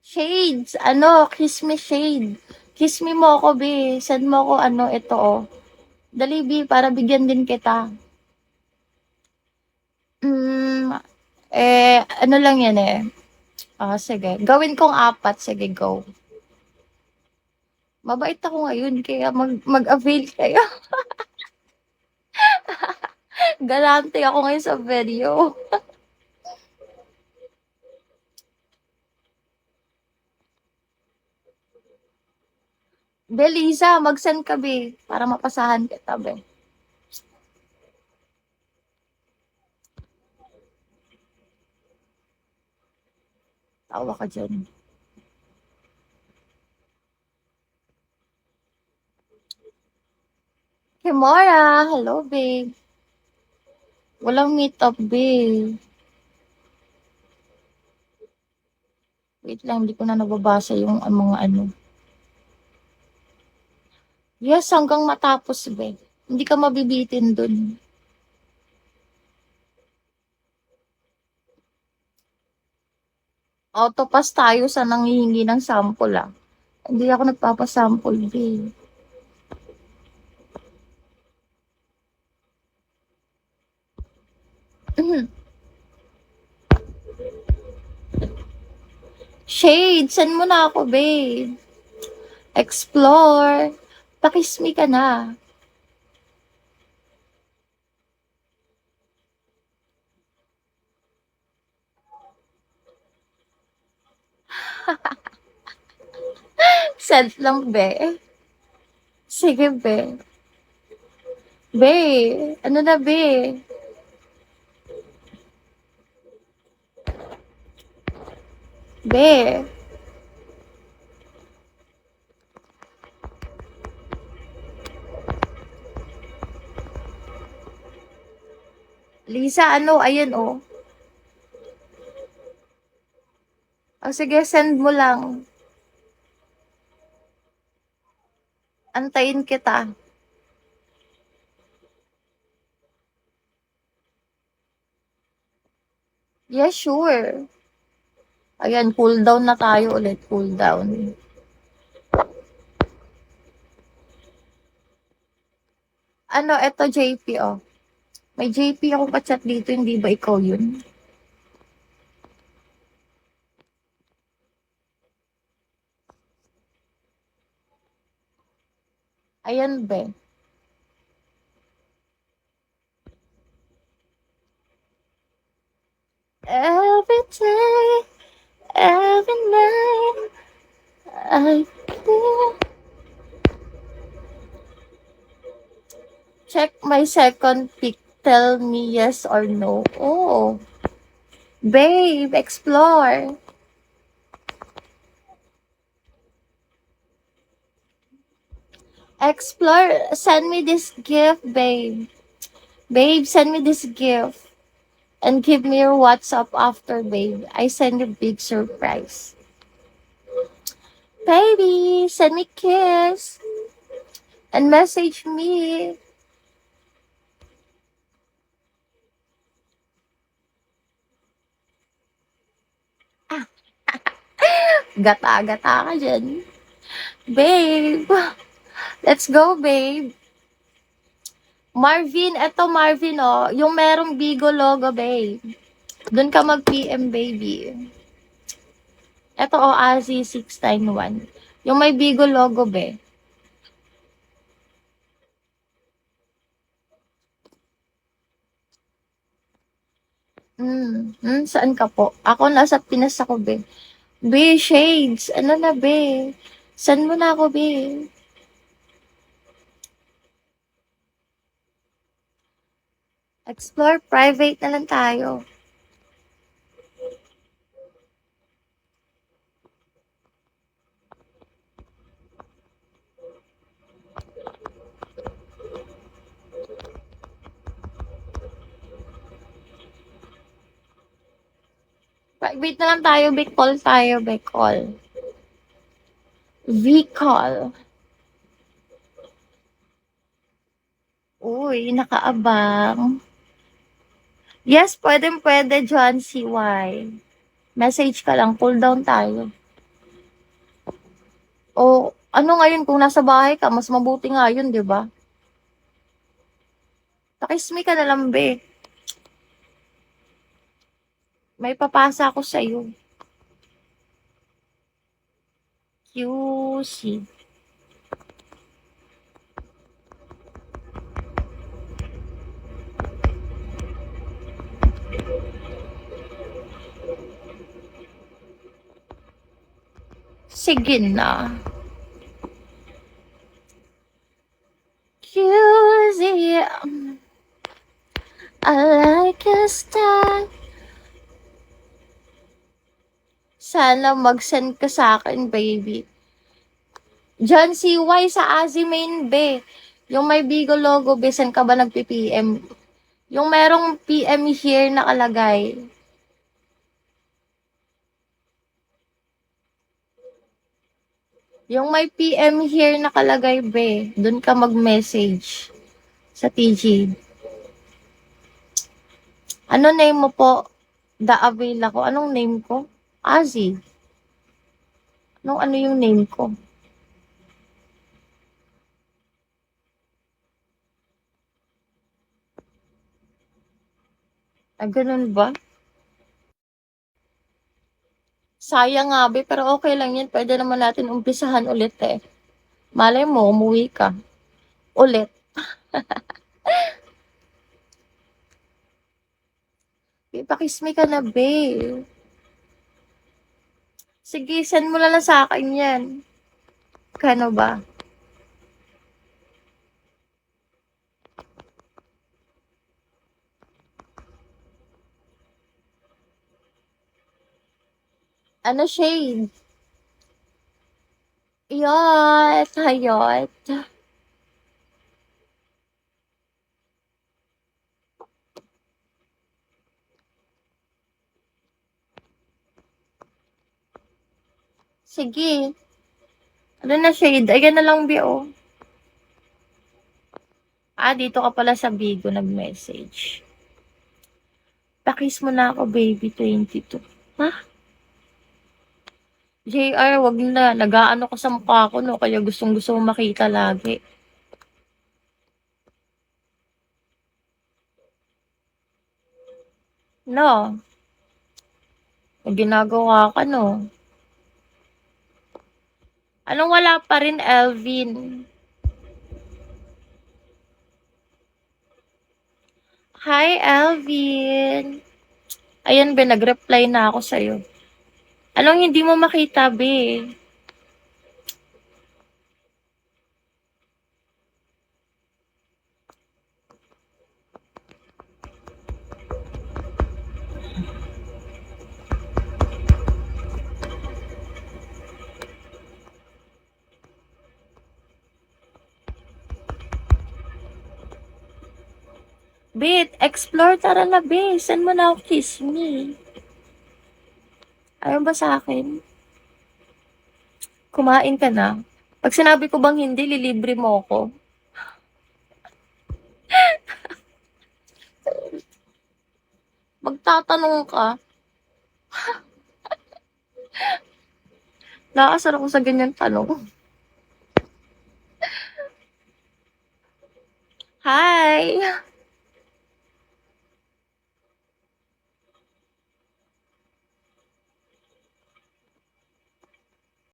Shades, kiss me shade. Kiss me mo ako, be. Send mo ako, ito, oh. Dali, be, para bigyan din kita. Hmm, ano lang yan eh. Sige. Gawin kong 4. Sige, go. Mabait ako ngayon, kaya mag-avail kayo. Galante ako ngayon sa video. Be, Lisa, mag-send ka, be. Para mapasahan kita, be. Tawa ka dyan. Kimora, hello, babe. Walang meet up, babe. Wait lang, hindi ko na nababasa yung mga ano. Yes, hanggang matapos, be. Hindi ka mabibitin dun. Autopass tayo sa nanghihingi ng sample, ah. Hindi ako nagpapasample, be. Shade, send mo na ako, babe. Explore. Pakis me ka na. Send lang, be. Sige, be. Be, ano na, be? Be. Lisa, ayan, oh. Sige, send mo lang. Antayin kita. Yeah, sure. Ayan, cool down na tayo ulit. Cool down. Eto JP, oh. May JP ako pa-chat dito, hindi ba ikaw yun? Ayan, be. Every day, every night, I feel. Check my second pic. Tell me yes or no. Oh, babe, explore. Explore. Send me this gift, babe. Babe, send me this gift. And give me your WhatsApp after, babe. I send you big surprise. Baby, send me kiss. And message me. Gata-gata ka dyan. Babe. Let's go, babe. Marvin, eto Marvin, oh. Yung merong Bigo logo, babe. Doon ka mag-PM, baby. Eto, oh, Azi691. Yung may Bigo logo, be. Saan ka po? Ako nasa Pinas ako, be. Be, shades. Ano na, be? Saan mo na ako, be? Explore private na lang tayo. Private na lang tayo, be. Call tayo, be. Call. V-call. Uy, nakaabang. Yes, pwede, John CY. Message ka lang, pull down tayo. O ano ngayon kung nasa bahay ka, mas mabuti nga yun, 'di ba? Pakismi ka na lang, be. May papasa ako sa'yo. QC. Sige na. QC. I like your style. Sana mag-send ka sa akin, baby. John CY sa Azimain, be. Yung may Bigo logo, be, saan ka ba nagpi-PM? Yung merong PM here nakalagay. Yung may PM here nakalagay, be. Doon ka mag-message sa TG. Ano name mo po? The avail ako. Anong name ko? Azi. Ano yung name ko? Ah, ganun ba? Sayang nga, be, pero okay lang yan. Pwede naman natin umpisahan ulit eh. Malay mo, umuwi ka. Ulit. Be, pakiss me ka na, be. Sige, send mo na lang sa akin yan. Kano ba? Ano shade? Yot, hayot. Sige. Ano na shade? Ayan na lang, be, oh. Ah, dito ka pala sa Bigo nag-message. Pakiss mo na ako, baby, 22. Ha? JR, wag na. Nag-aano ka sa mukha ko, no? Kaya gustong-gusto mo makita lagi. No? May ginagawa ka, no? Anong wala pa rin, Elvin? Hi, Elvin. Ayan, be, nag-reply na ako sa'yo. Anong hindi mo makita, be? Bit, explore, tara na, be. Saan mo na ako kiss me? Ayaw ba sa akin? Kumain ka na? Pag sinabi ko bang hindi, lilibre mo ako. Magtatanong ka. Nakasar ako sa ganyan tanong. Hi!